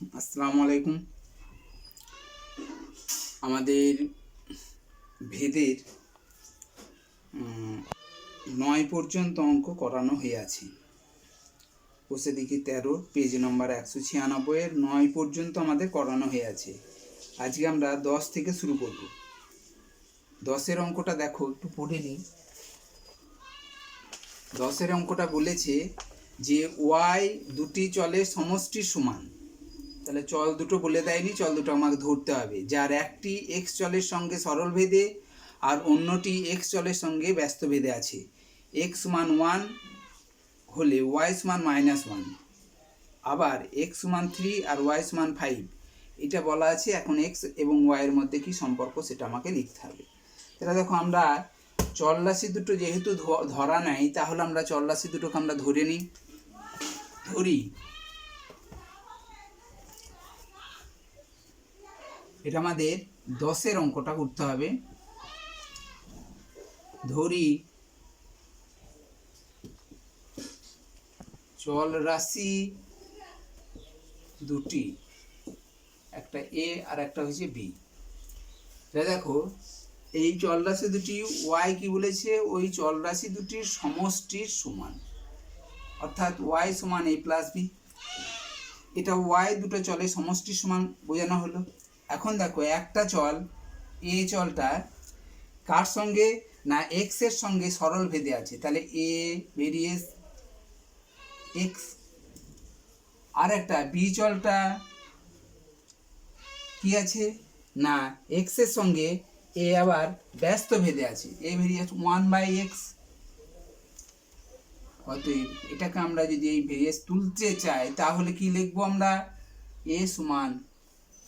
আসসালামু আলাইকুম। আমাদের ভেদের 9 পর্যন্ত অঙ্ক করানো হয়ে আছে। বসে দেখি 13 পেজ নম্বর 196 9 পর্যন্ত আমাদের করানো হয়ে আছে। আজকে আমরা 10 থেকে শুরু করব। 10-এর অঙ্কটা দেখো, একটু পড়ে নিই। 10-এর অঙ্কটা বলেছে যে ওয়াই দুটি চলের সমষ্টির সমান। তাহলে চল দুটো বলে দেয়নি, চল দুটো আমাকে ধরতে হবে, যার একটি এক্স চলের সঙ্গে সরল ভেদে আর অন্যটি এক্স চলের সঙ্গে ব্যস্ত ভেদে আছে। এক্স মান 1 হলে ওয়াই মান -1, আবার এক্স মান 3 আর ওয়াই মান 5, এটা বলা আছে। এখন এক্স এবং ওয়াইয়ের মধ্যে কি সম্পর্ক সেটা আমাকে লিখতে হবে। তাহলে দেখো, আমরা চল রাশি দুটো যেহেতু ধরা নাই, তাহলে আমরা চল রাশি দুটোকে আমরা ধরে নিই। ধরি, এটা আমাদের 10-এর অঙ্কটা করতে হবে। ধরি চল রাশি দুটি, একটা এ আর একটা হচ্ছে বি। দেখো, এই চল রাশি দুটি ওয়াই কি বলেছে, ওই চল রাশি দুটির সমষ্টির সমান, অর্থাৎ ওয়াই সমান এ প্লাস বি। এটা ওয়াই দুটো চলের সমষ্টির সমান বোঝানো হলো। এখন দেখো, একটা চল এ, চলটা কার সঙ্গে না এক্স এর সঙ্গে সরল ভেদে আছে, তাহলে এ ভেরিয়েস এক্স। আর একটা বি চলটা কি আছে না এক্স এর সঙ্গে এ আবার ব্যস্ত ভেদে আছে, এ ভেরিয়েস 1/x। অতএব এটাকে আমরা যদি এই ভেরিয়েস তুলতে চাই, তাহলে কি লিখবো আমরা, এ সমান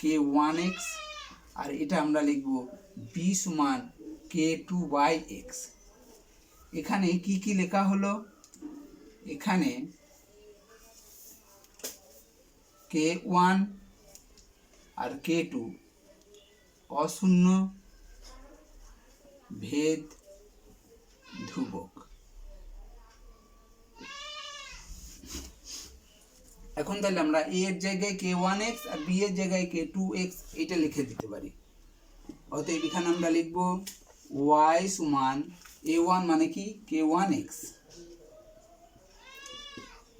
k1x, আর এটা আমরা লিখবো বি সমান k2/x। এখানে কি কি লেখা হলো, এখানে k1 আর k2 অশূন্য ভেদ ধ্রুবক। এখন তাহলে আমরা a এর জায়গায় k1x আর b এর জায়গায় k2x এটা লিখে দিতে পারি। অতএব এখানে আমরা লিখব y সমান a1 মানে কি k1x,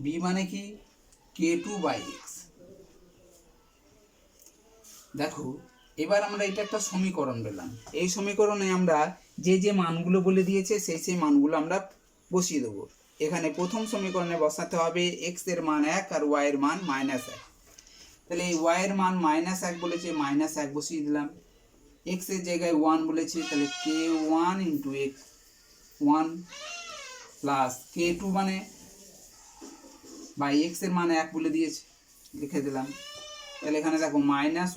b মানে কি k2/x। দেখো, এবার আমরা এটা একটা সমীকরণ পেলাম। এই সমীকরণে আমরা যে যে মানগুলো বলে দিয়েছে সেই সেই মানগুলো আমরা বসিয়ে দেবো। এখানে প্রথম সমীকরণে বসাতে হবে এক্স এর মান 1 আর ওয়াই এর মান -1। তাহলে এই ওয়াই এর মান -1 বলেছে, -1 বসিয়ে দিলাম। এক্স এর জায়গায় 1 বলেছে, তাহলে k1 × x 1 প্লাস k2 মানে বাই এক্স এর মান 1 বলে দিয়েছে, লিখে দিলাম। তাহলে এখানে দেখো -1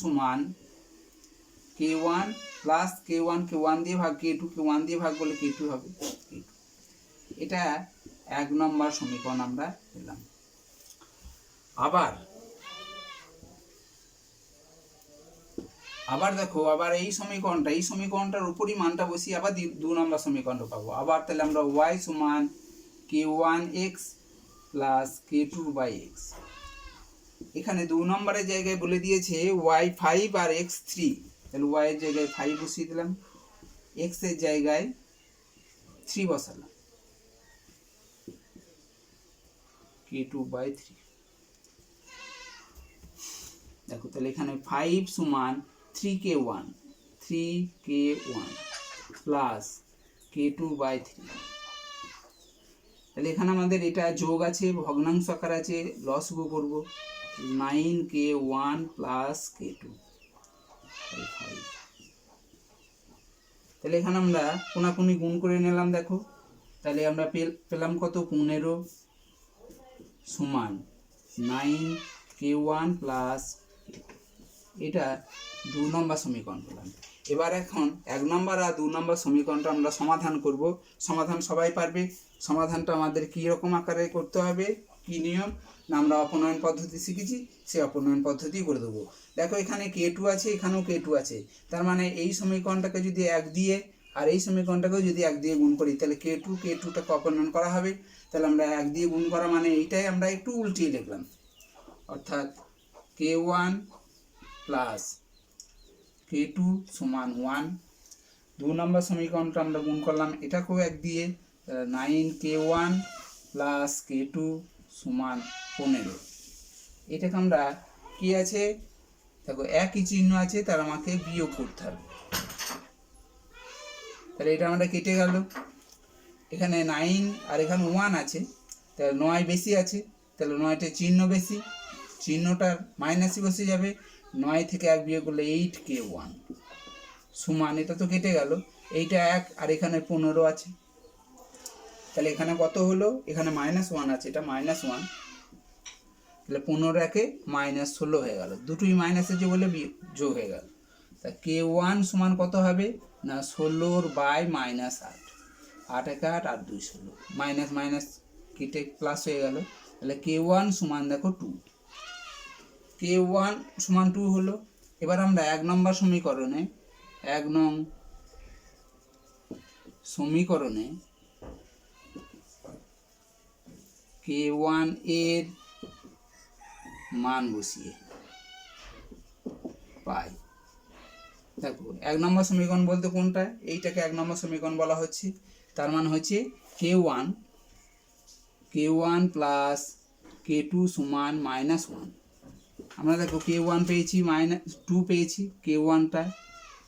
সমান k1 প্লাস k1 কে 1 দিয়ে ভাগ, k2 কে 1 দিয়ে ভাগ বলে k2 হবে। এটা 1 নম্বর সমীকরণ আমরা পেলাম। আবার দেখো, আবার এই সমীকরণটার উপরই মানটা বসিয়ে আবার 2 নম্বর সমীকরণটা পাবো। আবার তাহলে আমরা y সমান k1x প্লাস k2/x। এখানে 2 নম্বরের জায়গায় বলে দিয়েছে y 5 আর x 3, তাহলে y এর জায়গায় 5 বসিয়ে দিলাম, x এর জায়গায় 3 বসালাম, k2/3। দেখো, তাহলে এখানে 5 সমান 3k1 প্লাস k2/3। তাহলে এখানে আমাদের এটা যোগ আছে, ভগ্নাংশ আকার আছে, লসগু করব, 9k1 প্লাস k2। তাহলে এখানে আমরা কোনাকুনি গুণ করে নিলাম। দেখো, তাহলে আমরা পেলাম কত, 15 সমান 9k1 প্লাস, এটা 2 নম্বর সমীকরণ পেলাম। এবার এখন 1 নম্বর আর 2 নম্বর সমীকরণটা আমরা সমাধান করব। সমাধান সবাই পারবে। সমাধানটা আমাদের কী রকম আকারে করতে হবে, কি নিয়ম না, আমরা অপনয়ন পদ্ধতি শিখেছি, সেই অপনয়ন পদ্ধতি করে দেবো। দেখো, এখানে k2 আছে, এখানেও k2 আছে, তার মানে এই সমীকরণটাকে যদি 1 দিয়ে আর এই সমীকরণটাকেও যদি 1 দিয়ে গুণ করি, তাহলে k2টাকে অপনয়ন করা হবে। তাহলে আমরা 1 দিয়ে গুণ করা মানে এইটাই আমরা একটু উল্টিয়ে লিখলাম, অর্থাৎ k1 প্লাস k2 সমান 1। 2 নম্বর সমীকরণটা আমরা গুণ করলাম এটাকেও 1 দিয়ে, 9k1 প্লাস k2 সমান 15। এটাকে আমরা কি আছে দেখো একই চিহ্ন আছে, তার আমাকে বিয়োগ করতে হবে। তাহলে এটা আমরা কেটে গেল, এখানে 9 আর এখানে 1 আছে, তাহলে 9 বেশি আছে, তাহলে 9টা চিহ্ন বেশি, চিহ্নটার মাইনাসই বসে যাবে। 9 থেকে 1 বিয়োগ করলে 8k1 সমান, এটা তো কেটে গেল, এইটা 1 আর এখানে 15 আছে, তাহলে এখানে কত হলো, এখানে -1 আছে, এটা -1, তাহলে 15 একে -16 হয়ে গেল, দুটোই মাইনাস আছে বলে যোগ হয়ে গেল। তা k1 সমান কত হবে না 16/-8, 8 একে 8 আর 2 16, মাইনাস মাইনাস কেটে প্লাস হয়ে গেল, তাহলে k1 সমান দেখো 2, k1 সমান 2 হলো। এবার আমরা 1 নম্বর সমীকরণে, 1 নং সমীকরণে k1 এর মান বসিয়ে পাই। দেখো 1 নম্বর সমীকরণ বলতে কোনটা, এইটাকে 1 নম্বর সমীকরণ বলা হচ্ছে, তার মান হচ্ছে k1 প্লাস k2 সমান -1। আমরা দেখো k1 পেয়েছি, -2 পেয়েছি, k1টা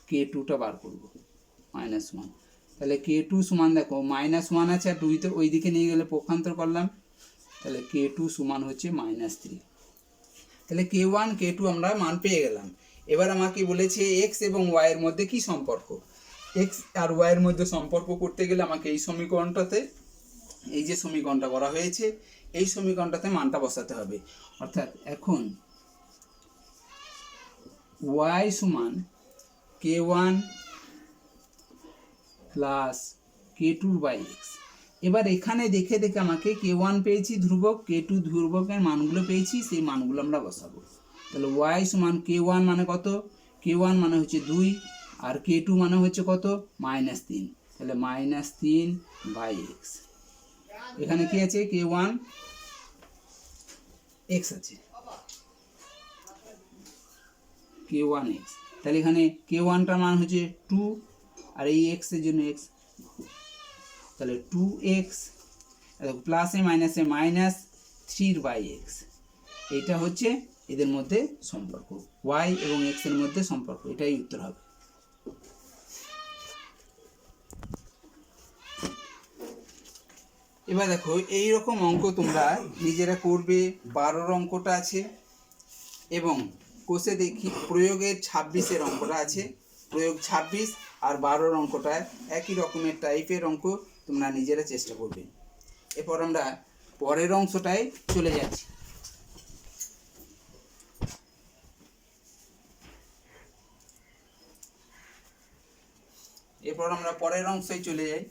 k2টা বার করব -1, তাহলে k2 সমান দেখো -1 আছে আর 2 তো ওই দিকে নিয়ে গেলে পক্ষান্তর করলাম, তাহলে k2 সমান হচ্ছে -3। তাহলে k1 k2 আমরা মান পেয়ে গেলাম। এবার আমাকে বলেছে x এবং y এর মধ্যে কি সম্পর্ক, x আর y এর মধ্যে সম্পর্ক করতে গেলে আমাকে এই সমীকরণটাতে, এই যে সমীকরণটা করা হয়েছে এই সমীকরণটাতে মানটা বসাতে হবে। অর্থাৎ এখন y সমান k1 প্লাস k2/x। এবার এখানে দেখে দেখে আমাকে k1 পেয়েছি ধ্রুবক, k2 ধ্রুবকের মানগুলো পেয়েছি, সেই মানগুলো আমরা বসাবো। তাহলে y সমান k1 মানে কত, k1 মানে হচ্ছে 2 আর k2 মানে হচ্ছে কত -3, তাহলে -3/x। এখানে কি আছে k1 x আছে, k1x, তাহলে এখানে k1টার মান হচ্ছে 2 আর এই x এর জন্য x, তাহলে 2x প্লাসে মাইনাসে -3/x। এটা হচ্ছে এদের মধ্যে সম্পর্ক, y এবং x এর মধ্যে সম্পর্ক, এটাই উত্তর হবে। এবার দেখো এই রকম অঙ্ক তোমরা নিজেরা করবে। 12 অঙ্কটা আছে এবং কোষে দেখি প্রয়োগের 26-এর অঙ্কটা আছে, প্রয়োগ 26 আর 12 অঙ্কটা একই রকমের টাইপের অঙ্ক, তোমরা নিজেরা চেষ্টা করবে। এরপর আমরা পরের অংশটায় চলে যাচ্ছি। এরপর আমরা পরের অংশে চলে যাই।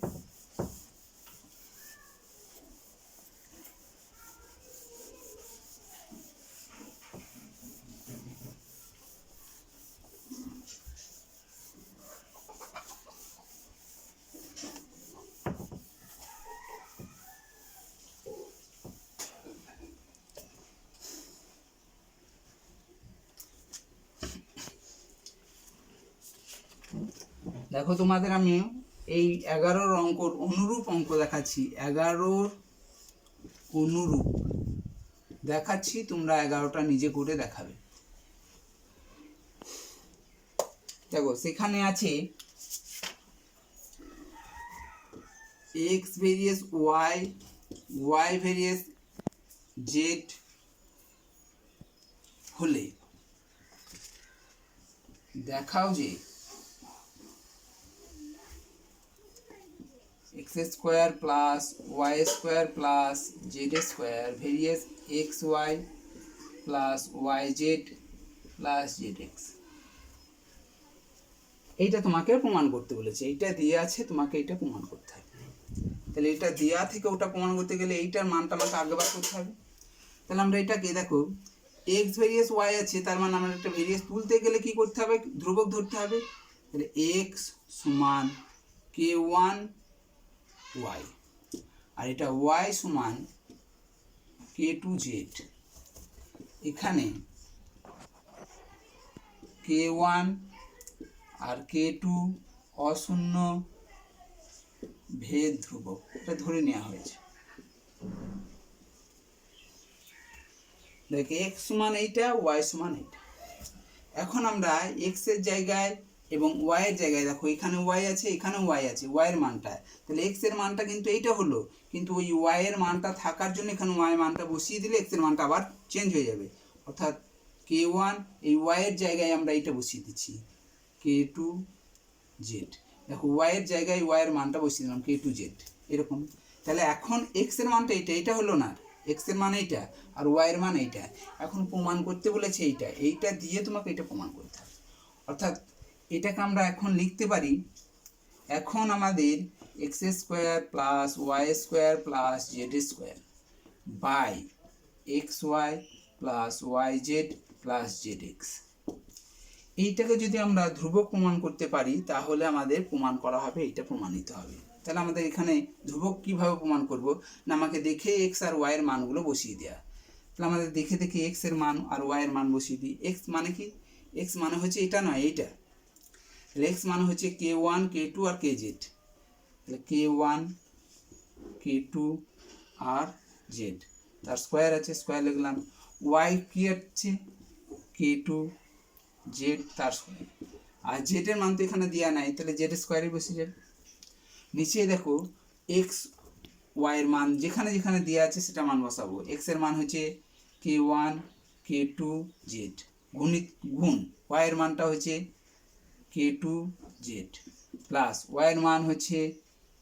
দেখো তোমাদের আমি এই 11 অঙ্কর অনুরূপ অঙ্ক দেখাচ্ছি, 11 অনুরূপ দেখাচ্ছি, তোমরা 11টা নিজে করে দেখাবে। দেখো সেখানে আছে x ভেরিয়েস y, y ভেরিয়েস z হলে দেখাও যে x square plus y square plus z square varies xy plus yz plus zx। এইটা তোমাকে প্রমাণ করতে বলেছে, এইটা দিয়ে আছে, তোমাকে এটা প্রমাণ করতে হবে। তাহলে এটা দেওয়া থেকে ওটা প্রমাণ করতে গেলে এইটার মানটা আমাকে আগে বার করতে হবে। তাহলে আমরা এটাকে দেখো x ভেরিয়েস y আছে, তার মানে আমরা একটা ভেরিয়েস তুলতে গেলে কি করতে হবে, ধ্রুবক ধরতে হবে। তাহলে x সমান k1 y আর এটা y সমান k2 z। এখানে k1 আর k2 অশূন্য ভেদ ধ্রুবক, এটা ধরে নেওয়া হয়েছে। দেখ x সমান এইটা, y সমান এইটা। এখন আমরা x এর জায়গায় এবং y এর জায়গায়, দেখো এখানে y আছে, এখানে y আছে, y এর মানটা, তাহলে x এর মানটা কিন্তু এইটা হলো, কিন্তু ওই y এর মানটা থাকার জন্য এখানে y মানটা বসিয়ে দিলে x এর মানটা আবার চেঞ্জ হয়ে যাবে, অর্থাৎ k1 এই y এর জায়গায় আমরা এইটা বসিয়ে দিচ্ছি k2 z। দেখো y এর জায়গায় y এর মানটা বসিয়ে দিলাম k2 z, এরকম। তাহলে এখন x এর মানটা এইটা হলো না, x এর মান এইটা আর y এর মান এইটা। এখন প্রমাণ করতে বলেছে এইটা দিয়ে তোমাকে এটা প্রমাণ করতে হবে। অর্থাৎ এটাকে আমরা এখন লিখতে পারি, এখন আমাদের x square plus y square plus z square by xy plus yz plus zx, এইটাকে যদি আমরা ধ্রুবক প্রমাণ করতে পারি তাহলে আমাদের প্রমাণ করা হবে, এইটা প্রমাণিত হবে। তাহলে আমাদের এখানে ধ্রুবক কিভাবে প্রমাণ করব না, আমাকে দেখে x আর y এর মানগুলো বসিয়ে দেওয়া। তাহলে আমাদের দেখে দেখে x এর মান আর y এর মান বসিয়ে দিই। x মানে কি, x মানে হচ্ছে এটা নয় এইটা, তাহলে x মানে হচ্ছে k1 k2 আর kz, তাহলে k1 k2 আর z, তার স্কোয়ার আছে স্কোয়ার লিখলাম। y কি আছে k2 z তার স্কোয়ার, আর z এর মান তো এখানে দেওয়া নাই, তাহলে z স্কোয়ারই বসে যাবে। নিচে দেখো x y এর মান যেখানে যেখানে দেওয়া আছে সেটা মান বসাবো। x এর মান হচ্ছে k1 k2 z গুণ y এর মানটা হচ্ছে k2 z প্লাস y এর মান হচ্ছে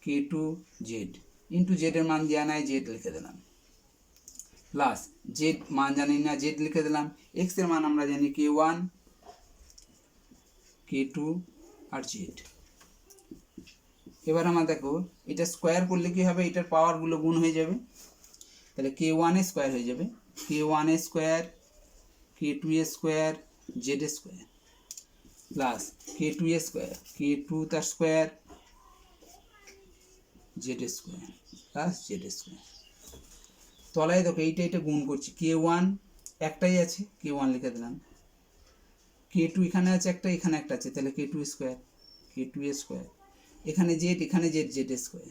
k2 z ইন্টু z এর মান দেওয়া নাই, z লিখে দিলাম, প্লাস z মান জানি না, z লিখে দিলাম। x এর মান আমরা জানি k1 k2 আর z। এবার আমরা দেখো এটা স্কোয়ার করলে কি হবে, এটার পাওয়ারগুলো গুণ হয়ে যাবে, তাহলে k1 স্কোয়ার হয়ে যাবে k1 square k2 square z square plus k2 square k2 তার square z square plus z square. তলায় দেখো এইটা গুণ করছি, k1 একটাই আছে k1 লিখে দিলাম, k2 এখানে আছে একটা, এখানে একটা আছে, তাহলে k2 স্কোয়ার স্কোয়ার, এখানে z স্কোয়ার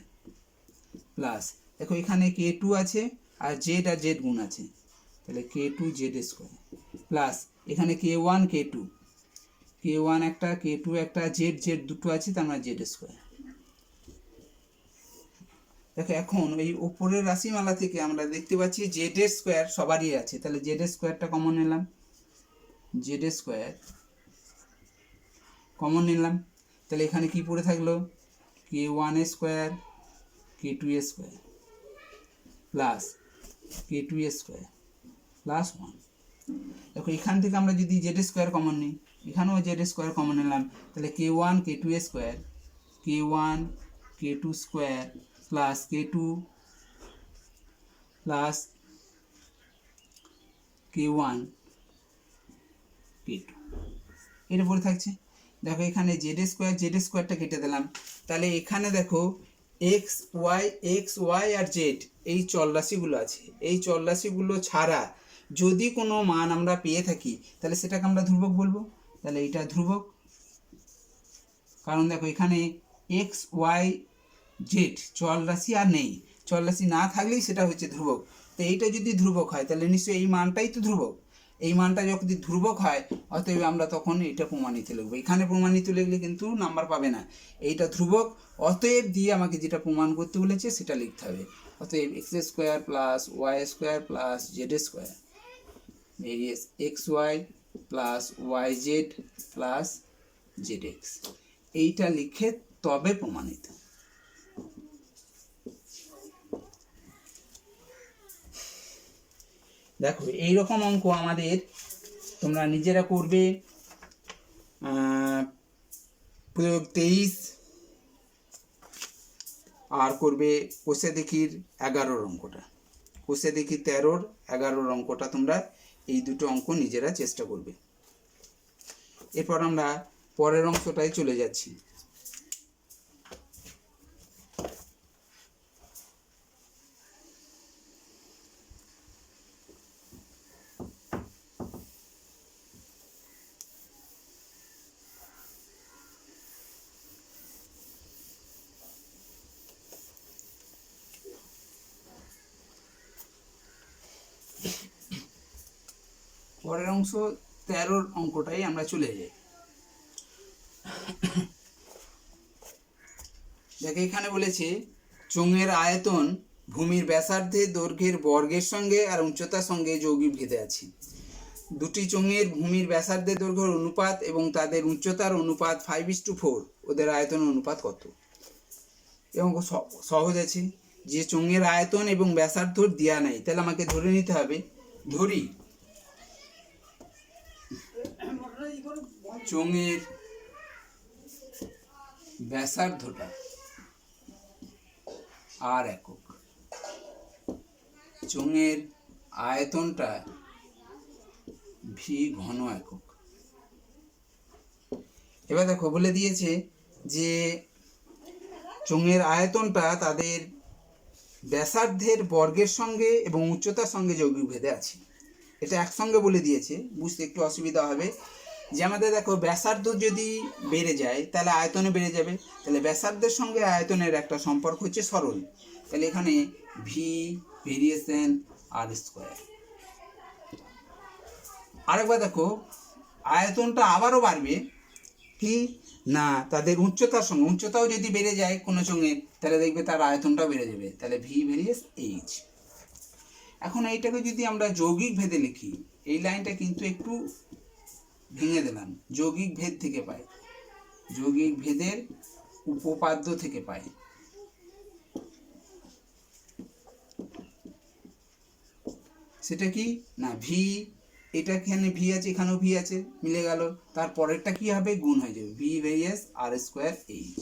প্লাস দেখো এখানে k2 আছে আর z গুণ আছে, তাহলে k2 z স্কোয়ার প্লাস এখানে k1 একটা k2 একটা z দুটো আছে, তার মানে z স্কোয়ার। দেখো এখন এই উপরের রাশিমালা থেকে আমরা দেখতে পাচ্ছি z স্কোয়ার সবারই আছে, তাহলে z স্কোয়ারটা কমন নিলাম, z স্কোয়ার কমন নিলাম, তাহলে এখানে কি পড়ে থাকলো k1 square k2 square plus k2 square plus 1। দেখো এখান থেকে আমরা যদি z স্কোয়ার কমন নিই, এখানেও z স্কোয়ার কমন নিলাম, তাহলে k1 k2 square k1 k2 square plus k2 plus k1 k2 এটা পড়ে থাকছে। দেখো এখানে z স্কোয়ারটা কেটে দিলাম, তাহলে এখানে দেখো x y আর z এই চলরাশিগুলো আছে, এই চলরাশিগুলো ছাড়া যদি কোনো মান আমরা পেয়ে থাকি তাহলে সেটাকে আমরা ধ্রুবক বলবো, তাহলে এটা ধ্রুবক। কারণ দেখো এখানে x y z চলরাশি আর নেই, চলরাশি না থাকলেই সেটা হচ্ছে ধ্রুবক। তো এইটা যদি ধ্রুবক হয় তাহলে নিশ্চয়ই এই মানটাই তো ধ্রুবক, এই মানটা যখন ধ্রুবক হয় অতএব আমরা তখন এটা প্রমাণিত লিখবো। এখানে প্রমাণিত লিখলে কিন্তু নাম্বার পাবে না, এইটা ধ্রুবক অতএব দিয়ে আমাকে যেটা প্রমাণ করতে বলেছে সেটা লিখতে হবে। অতএব x square plus y square plus z square varies x y plus y z plus z x, এইটা লিখে তবে প্রমাণিত। দেখো এইরকম অঙ্ক আমাদের তোমরা নিজেরা করবে। প্রয়োগ 23 আর করবে কোষে দেখির 11 অঙ্কটা, কোষে দেখি 13 11 অঙ্কটা তোমরা এই দুটো অঙ্ক নিজেরা চেষ্টা করবে। এরপর আমরা পরের অংশটায় চলে যাচ্ছি। পরের অংশ 13 অঙ্কটাই আমরা চলে যাই। দেখো এখানে বলেছে চোঙের আয়তন ভূমির ব্যাসার্ধের দৈর্ঘ্যের বর্গের সঙ্গে আর উচ্চতার সঙ্গে যৌগিক ভেদে আছে। দুটি চোঙের ভূমির ব্যাসার্ধের দৈর্ঘ্যের অনুপাত এবং তাদের উচ্চতার অনুপাত 5:4, ওদের আয়তনের অনুপাত কত? এবং সহজ আছে, যে চোঙের আয়তন এবং ব্যাসার্ধ দেওয়া নাই, তাহলে আমাকে ধরে নিতে হবে, ধরি চোঙের ব্যাসার্ধটা আর একক, চোঙের আয়তনটা ভি ঘন একক। এবার দেখো বলে দিয়েছে যে চোঙের আয়তনটা তাদের ব্যাসার্ধের বর্গের সঙ্গে এবং উচ্চতার সঙ্গে যৌগিক ভেদে আছে। এটা একসঙ্গে বলে দিয়েছে, বুঝতে একটু অসুবিধা হবে। যে আমাদের দেখো ব্যাসার্ধ যদি বেড়ে যায় তাহলে আয়তনে বেড়ে যাবে, তাহলে ব্যাসার্ধের সঙ্গে আয়তনের একটা সম্পর্ক হচ্ছে সরল, তাহলে এখানে ভি ভেরিয়েশন আর স্কোয়ার। আরেকবার দেখো আয়তনটা আবারও বাড়বে, কি না তাদের উচ্চতার সঙ্গে, উচ্চতাও যদি বেড়ে যায় কোনো চোঙের তাহলে দেখবে তার আয়তনটাও বেড়ে যাবে, তাহলে ভি ভেরিয়েস এইচ। এখন এইটাকে যদি আমরা যৌগিক ভেদে লিখি, এই লাইনটা কিন্তু একটু ভেঙে দিলাম, যৌগিক ভেদ থেকে পাই, যৌগিক ভেদের উপপাদ্য থেকে পাই। সেটা কি না ভি, এটা এখানে ভি আছে, এখানেও ভি আছে, মিলে গেল, তারপরেরটা কি হবে গুণ হয়ে যাবে, ভি ভেরিয়েস আর স্কোয়ার এইচ।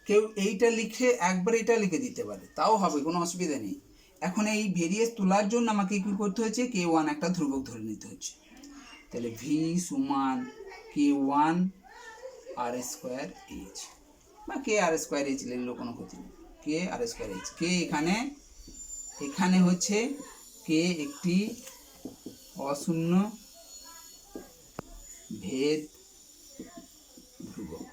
কেউ এইটা লিখে একবার এটা লিখে দিতে পারে, তাও হবে, কোনো অসুবিধা নেই। এখন এই ভেরিয়েস তোলার জন্য আমাকে কি করতে হচ্ছে, k1 একটা ধ্রুবক ধরে নিতে হচ্ছে, তাহলে ভি সমান k1 আর স্কোয়ার এইচ, বা কে আর স্কোয়ার এইচ লিখলেও কোনো ক্ষতি নেই, কে আর স্কোয়ার এইচ। কে এখানে হচ্ছে কে একটি অশূন্য ভেদ ধ্রুবক।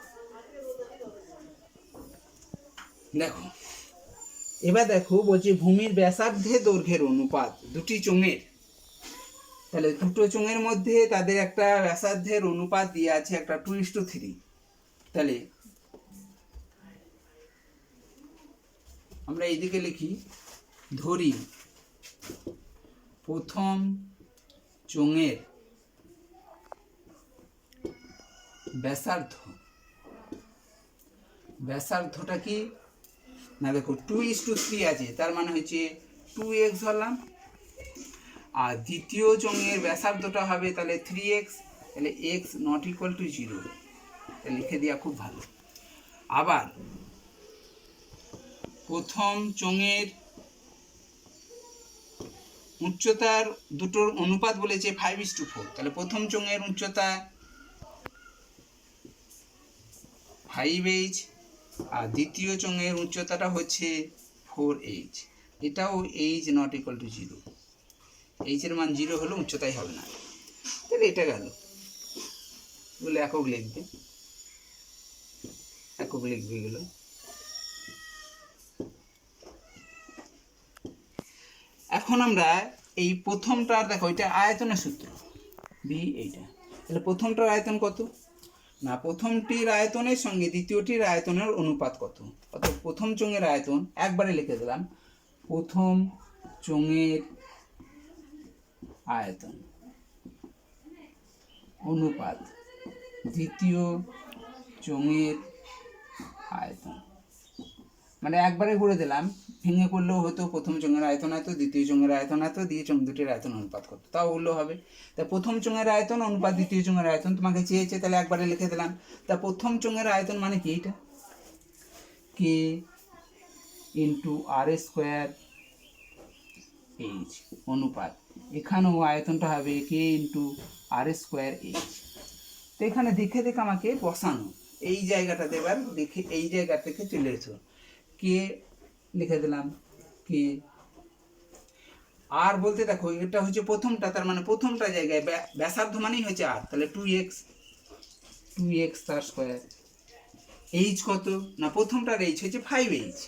দেখো এবার দেখো বলছি ভূমির ব্যাসার্ধে দৈর্ঘ্যের অনুপাত দুটি চোঙের, তাহলে দুটো চোঙের মধ্যে তাদের একটা ব্যাসার্ধের অনুপাত দিয়ে আছে একটা 2:3। তাহলে আমরা এইদিকে লিখি, ধরি প্রথম চোঙের ব্যাসার্ধটা কি না দেখো 2:3 আছে, তার মানে হচ্ছে 2x ধরলাম, আর দ্বিতীয় চোঙের ব্যাসার্ধটা হবে তাহলে 3x, তাহলে x নট ইকুয়াল টু 0, লিখে দেওয়া খুব ভালো। আবার প্রথম চোঙের উচ্চতার দুটোর অনুপাত বলেছে 5:4, তাহলে প্রথম চোঙের উচ্চতা 5h আর দ্বিতীয় চোঙের উচ্চতাটা হচ্ছে 4h, এটাও h not equal to 0, h এর মান 0 হলে উচ্চতাই হবে না, তাহলে এটা গেল, বলে একক লিখবে এগুলো। এখন আমরা এই প্রথমটার দেখো এটা আয়তনের সূত্র ভি, এইটা, তাহলে প্রথমটার আয়তন কত না প্রথমটির আয়তনের সঙ্গে দ্বিতীয়টির আয়তনের অনুপাত কত, অর্থাৎ প্রথম চোঙের আয়তন একবারে লিখে দিলাম, প্রথম চোঙের আয়তন অনুপাত দ্বিতীয় চোঙের আয়তন, মানে একবারে করে দিলাম, ভেঙে করলেও হতো, প্রথম চোঙের আয়তন এত, দ্বিতীয় চোঙের আয়তন এত, দিয়ে চোঙ দুটির আয়তন অনুপাত কত, তাও বললেও হবে। তা প্রথম চোঙের আয়তন অনুপাত দ্বিতীয় চোঙের আয়তন তোমাকে চেয়েছে, তাহলে একবারে লিখে দিলাম। তা প্রথম চোঙের আয়তন মানে কি, এটা কে ইন্টু আর স্কোয়ার এইচ অনুপাত, এখানেও আয়তনটা হবে কে ইন্টু আর স্কোয়ার এইচ। তো এখানে দেখে আমাকে বসানো, এই জায়গাটা দেবার দেখে এই জায়গা থেকে চলে এসো, কে লিখে দিলাম কে, আর বলতে দেখো এটা হচ্ছে প্রথমটা, তার মানে প্রথমটা জায়গায় ব্যাসার্ধ মানেই হচ্ছে আর, তাহলে 2x তার স্কোয়ার, এইচ কত না প্রথমটার এইচ হচ্ছে 5h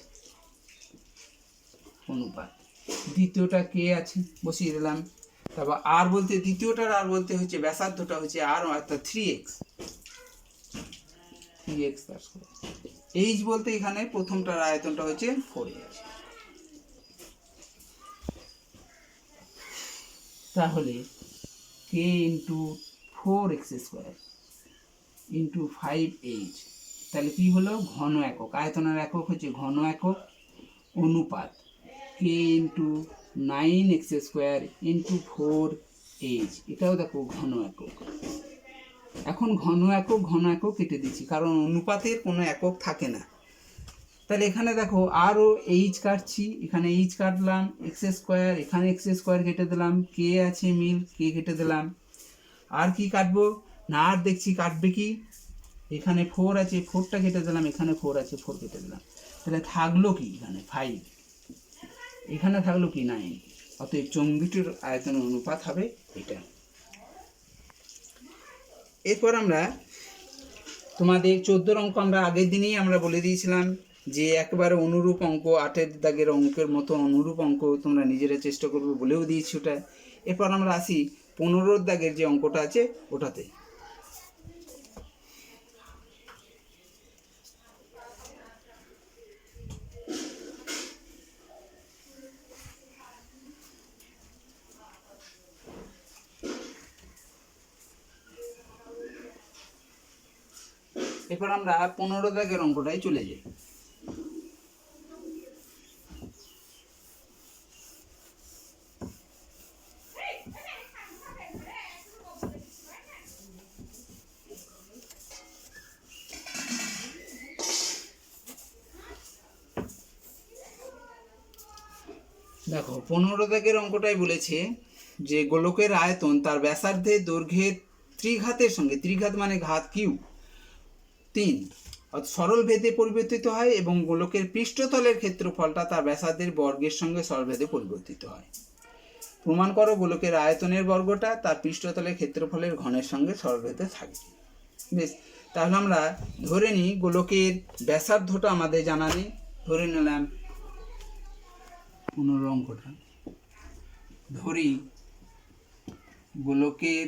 অনুপাত দ্বিতীয়টা কে আছে বসিয়ে দিলাম। তারপর আর বলতে দ্বিতীয়টার আর বলতে হচ্ছে ব্যাসার্ধটা হচ্ছে আর অর্থাৎ 3x, তার স্কয়ার। এইচ বলতে এখানে প্রথমটার আয়তনটা হচ্ছে 4h। তাহলে কে ইন্টু 4x² ইন্টু 5h, তাহলে কি হলো ঘন একক, আয়তনের একক হচ্ছে ঘন একক, অনুপাত কে ইন্টু 9x² ইন্টু 4h, এটাও দেখো ঘন একক। এখন ঘন একক কেটে দিচ্ছি কারণ অনুপাতের কোনো একক থাকে না। তাহলে এখানে দেখো আরও এইচ কাটছি, এখানে এইচ কাটলাম, x², এখানে x² কেটে দিলাম, কে আছে মিল, কে কেটে দিলাম। আর কি কাটবো না, আর দেখছি কাটবে কি, এখানে 4 আছে, 4টা কেটে দিলাম, এখানে 4 আছে, 4 কেটে দিলাম। তাহলে থাকলো কি এখানে 5, এখানে থাকলো কি 9। অতএব চোঙ দুটির আয়তনের অনুপাত হবে এটা। এরপর আমরা তোমাদের 14 অঙ্ক আমরা আগের দিনেই আমরা বলে দিয়েছিলাম যে একেবারে অনুরূপ অঙ্ক, 8-এর দাগের অঙ্কের মতো অনুরূপ অঙ্ক তোমরা নিজেরা চেষ্টা করবে বলেও দিয়েছি ওটা। এরপর আমরা আসি 15 দাগের যে অঙ্কটা আছে ওটাতে। এরপর আমরা 15 দাগের অঙ্কটায় চলে যাই। দেখো 15 দাগের অঙ্কটাই বলেছে যে গোলকের আয়তন তার ব্যাসার্ধের দৈর্ঘ্যের ত্রিঘাতের সঙ্গে, ত্রিঘাত মানে ঘাত কিউব 3 সরল ভেদে পরিবর্তিত হয় এবং গোলকের পৃষ্ঠতলের ক্ষেত্রফলটা তার ব্যাসার্ধের বর্গের সঙ্গে সরল ভেদে পরিবর্তিত হয়। প্রমাণ করো গোলকের আয়তনের বর্গটা তার পৃষ্ঠতলের ক্ষেত্রফলের ঘনের সঙ্গে সরল ভেদে থাকে। বেশ, তাহলে আমরা ধরে নিই গোলকের ব্যাসার্ধটা আমাদের জানা নেই, ধরে নিলাম 15 অঙ্কটা ধরি গোলকের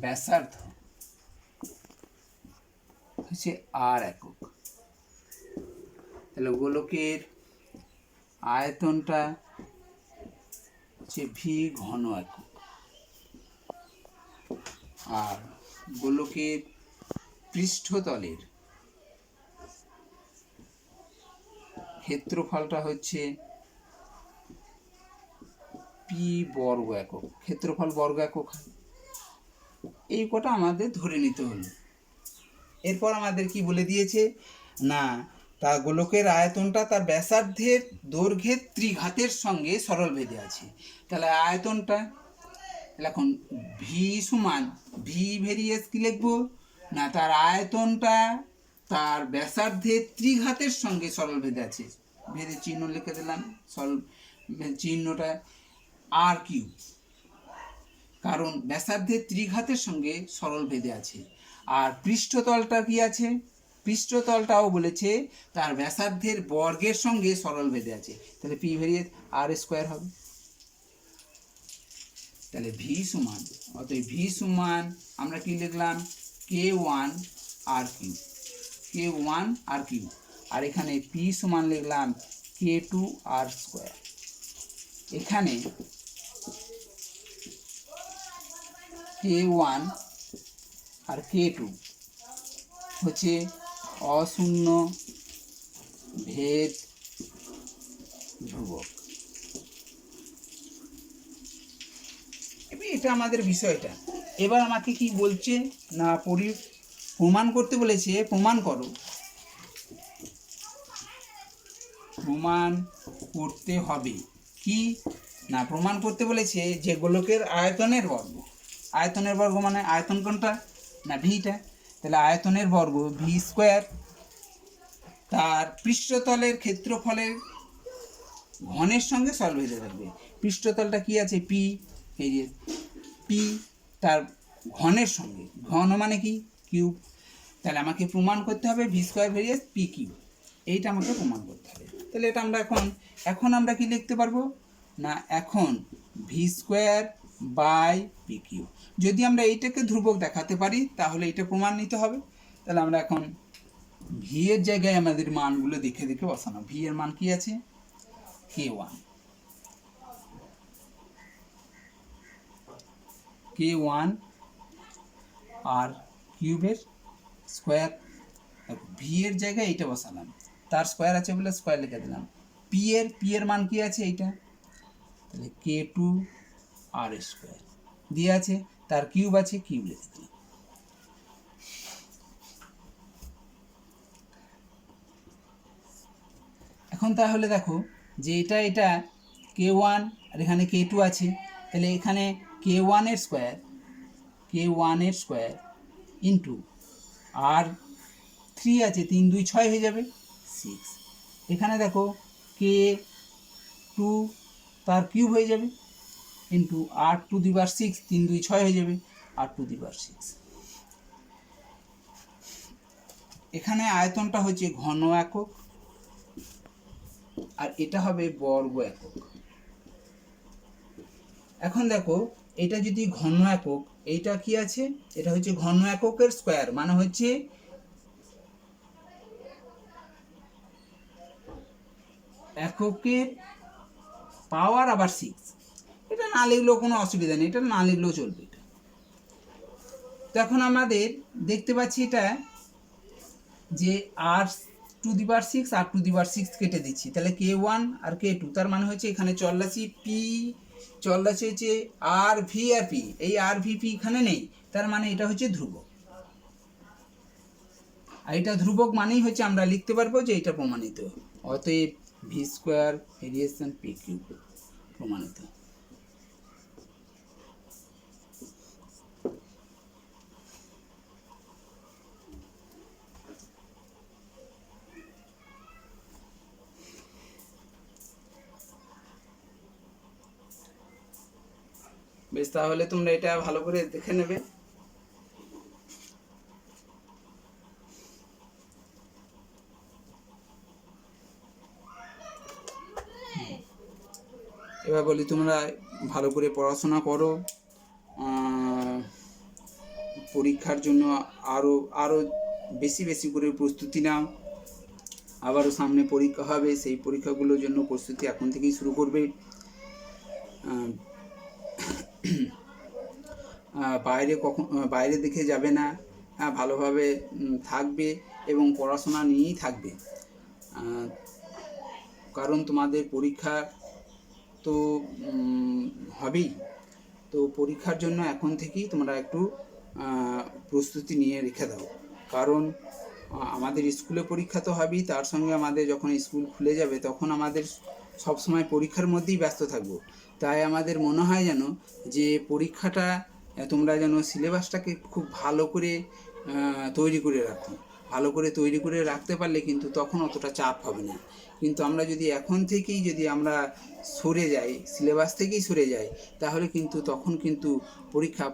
ব্যাসার্ধ হচ্ছে আর একক, তাহলে গোলকের আয়তনটা হচ্ছে ভি ঘন একক, আর গোলকের পৃষ্ঠতলের ক্ষেত্রফলটা হচ্ছে পি বর্গ একক, ক্ষেত্রফল বর্গ একক। এই কটা আমাদের ধরে নিতে হলো। এরপর আমাদের কি বলে দিয়েছে না, তা গোলকের আয়তনটা তার ব্যাসার্ধের দৈর্ঘ্যের ত্রিঘাতের সঙ্গে সরল ভেদে আছে। তাহলে আয়তনটা এখন ভি সমান ভি ভেরিয়েস কি লিখবো না, তার আয়তনটা তার ব্যাসার্ধের ত্রিঘাতের সঙ্গে সরল ভেদে আছে, ভেদে চিহ্ন লিখে দিলাম, সরল চিহ্নটা আর কিউ, কারণ ব্যাসার্ধের ত্রিঘাতের সঙ্গে সরল ভেদে আছে। আর পৃষ্ঠতলটা কি আছে, পৃষ্ঠতলটাও বলেছে তার ব্যাসার্ধের বর্গের সঙ্গে সরল ভেদে আছে, তাহলে পি ভেরিয়েস r² হবে। তাহলে ভি সমান, অতএব ভি সমান আমরা কি লিখলাম k1 r³ k1 r³, আর এখানে পি সমান লিখলাম k2 r²। এখানে k1 আর k2 হচ্ছে অশূন্য ভেদ ধ্রুবক। এটা আমাদের বিষয়টা। এবার আমাকে কি বলছে না, প্রমাণ করতে বলেছে, প্রমাণ করো, প্রমাণ করতে হবে কি না, প্রমাণ করতে বলেছে যে গোলকের আয়তনের বর্গ, আয়তনের বর্গ মানে আয়তন কোনটা না ভিটা, তাহলে আয়তনের বর্গ v² তার পৃষ্ঠতলের ক্ষেত্রফলের ঘনের সঙ্গে সরল ভেদে থাকবে। পৃষ্ঠতলটা কি আছে পি, এই যে পি তার ঘনের সঙ্গে, ঘন মানে কি কিউব, তাহলে আমাকে প্রমাণ করতে হবে v² ভেরিয়েস পি কিউব, এইটা আমাকে প্রমাণ করতে হবে। তাহলে এটা আমরা এখন আমরা কি লিখতে পারবো না, এখন v square by p q. যদি আমরা এইটাকে ধ্রুবক দেখাতে পারি তাহলে এটা প্রমাণ নিতে হবে। তাহলে আমরা এখন ভি এর জায়গায় আমাদের মানগুলো দেখে দেখে বসানো। ভি এর মান কি আছে, k1, আর কিউবের স্কোয়ার, ভি এর জায়গায় এইটা বসালাম, তার স্কোয়ার আছে বলে স্কোয়ার লিখে দিলাম। পি এর মান কি আছে এইটা, তাহলে k2 আর স্কোয়ার দিয়ে আছে, তার কিউব আছে, কিউব লিখে দিলাম। এখন তাহলে দেখো যে এটা k1 আর এখানে k2 আছে, তাহলে এখানে k1 এর স্কোয়ার ইন্টু আর 3 আছে, 3 2 6 হয়ে যাবে 6। এখানে দেখো k2 তার কিউব হয়ে যাবে ইন্টু আর টু দি পাওয়ার 6, 3 2 6 হয়ে যাবে আর টু দি পাওয়ার 6। এখানে আয়তনটা হচ্ছে ঘন একক আর এটা হবে বর্গ একক। এখন দেখো এটা যদি ঘন একক, এইটা কি আছে, এটা হচ্ছে ঘন এককের স্কোয়ার, মানে হচ্ছে এককের পাওয়ার আবার 6। এটা না লিখলেও কোনো অসুবিধা নেই, এটা না লিখলেও চলবে। এটা তো এখন আমাদের দেখতে পাচ্ছি এটা যে আর to the power 6 R to the পাওয়ার 6 কেটে দিচ্ছি, তাহলে k1 আর k2, তার মানে হচ্ছে এখানে চলরাশি পি, চলরাশি হচ্ছে আর ভি আর পি, এই আর ভি পি এখানে নেই, তার মানে এটা হচ্ছে ধ্রুবক। আর এটা ধ্রুবক মানেই হচ্ছে আমরা লিখতে পারবো যে এটা প্রমাণিত, অতএব V square variation P cube প্রমাণিত। বেশ, তাহলে তোমরা এটা ভালো করে দেখে নেবে। এবার বলি তোমরা ভালো করে পড়াশোনা করো, পরীক্ষার জন্য আরও বেশি বেশি করে প্রস্তুতি নাও। আবারও সামনে পরীক্ষা হবে, সেই পরীক্ষাগুলোর জন্য প্রস্তুতি এখন থেকেই শুরু করবে। বাইরে দেখে যাবে না, ভালোভাবে থাকবে এবং পড়াশোনা নিয়েই থাকবে, কারণ তোমাদের পরীক্ষা তো হবেই। তো পরীক্ষার জন্য এখন থেকেই তোমরা একটু প্রস্তুতি নিয়ে রেখে দাও, কারণ আমাদের স্কুলে পরীক্ষা তো হবেই, তার সঙ্গে আমাদের যখন স্কুল খুলে যাবে তখন আমাদের সবসময় পরীক্ষার মধ্যেই ব্যস্ত থাকবো। তাই আমাদের মনে হয় যেন যে পরীক্ষাটা তোমরা যেন সিলেবাসটাকে খুব ভালো করে তৈরি করে রাখো। ভালো করে তৈরি করে রাখতে পারলে কিন্তু তখন অতটা চাপ হবে না। কিন্তু আমরা যদি এখন থেকেই যদি আমরা সরে যাই, সিলেবাস থেকেই সরে যাই, তাহলে কিন্তু তখন কিন্তু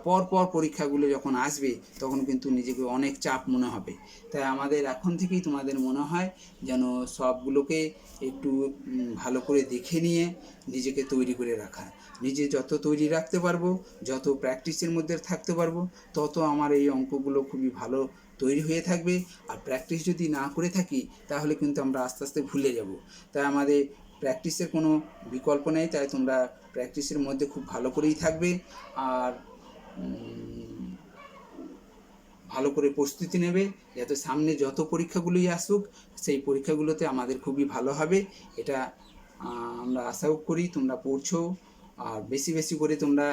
পর পরীক্ষাগুলো যখন আসবে তখন কিন্তু নিজেকে অনেক চাপ মনে হবে। তাই আমাদের এখন থেকেই তোমাদের মনে হয় যেন সবগুলোকে একটু ভালো করে দেখে নিয়ে নিজেকে তৈরি করে রাখা। নিজে যত তৈরি রাখতে পারবো, যত প্র্যাকটিসের মধ্যে থাকতে পারবো, তত আমার এই অঙ্কগুলো খুবই ভালো তৈরি হয়ে থাকবে। আর প্র্যাকটিস যদি না করে থাকি তাহলে কিন্তু আমরা আস্তে আস্তে ভুলে যাব। তাই আমাদের প্র্যাকটিসের কোনো বিকল্প নেই, তাই তোমরা প্র্যাকটিসের মধ্যে খুব ভালো করেই থাকবে আর ভালো করে প্রস্তুতি নেবে, যাতে সামনে যত পরীক্ষাগুলোই আসুক সেই পরীক্ষাগুলোতে আমাদের খুবই ভালো হবে। এটা আমরা আশাও করি। তোমরা পড়ছো আর বেশি বেশি করে তোমরা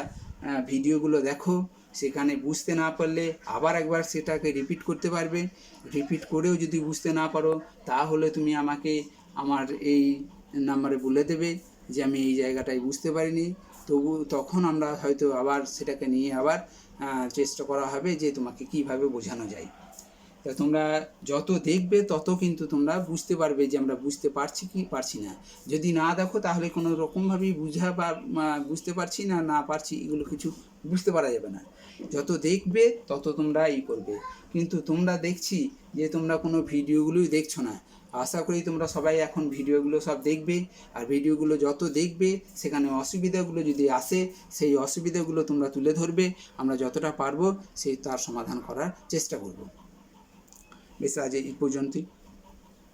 ভিডিওগুলো দেখো, সেখানে বুঝতে না পারলে আবার একবার সেটাকে রিপিট করতে পারবে। রিপিট করেও যদি বুঝতে না পারো তাহলে তুমি আমাকে আমার এই নাম্বারে বলে দেবে যে আমি এই জায়গাটায় বুঝতে পারিনি, তখন আমরা হয়তো আবার সেটাকে নিয়ে আবার চেষ্টা করা হবে যে তোমাকে কিভাবে বোঝানো যায়। তা তোমরা যত দেখবে তত কিন্তু তোমরা বুঝতে পারবে যে আমরা বুঝতে পারছি কি পারছি না। যদি না দেখো তাহলে কোনো রকমভাবেই বুঝতে পারছি না পারছি এগুলো কিছু বুঝতে পারা যাবে না। যত দেখবে তত তোমরা করবে। কিন্তু তোমরা দেখছি যে তোমরা কোনো ভিডিওগুলোই দেখছো না। আশা করি তোমরা সবাই এখন ভিডিওগুলো সব দেখবে, আর ভিডিওগুলো যত দেখবে সেখানে অসুবিধাগুলো যদি আসে সেই অসুবিধাগুলো তোমরা তুলে ধরবে, আমরা যতটা পারবো তার সমাধান করার চেষ্টা করব। বেশ, আজ এই পর্যন্তই।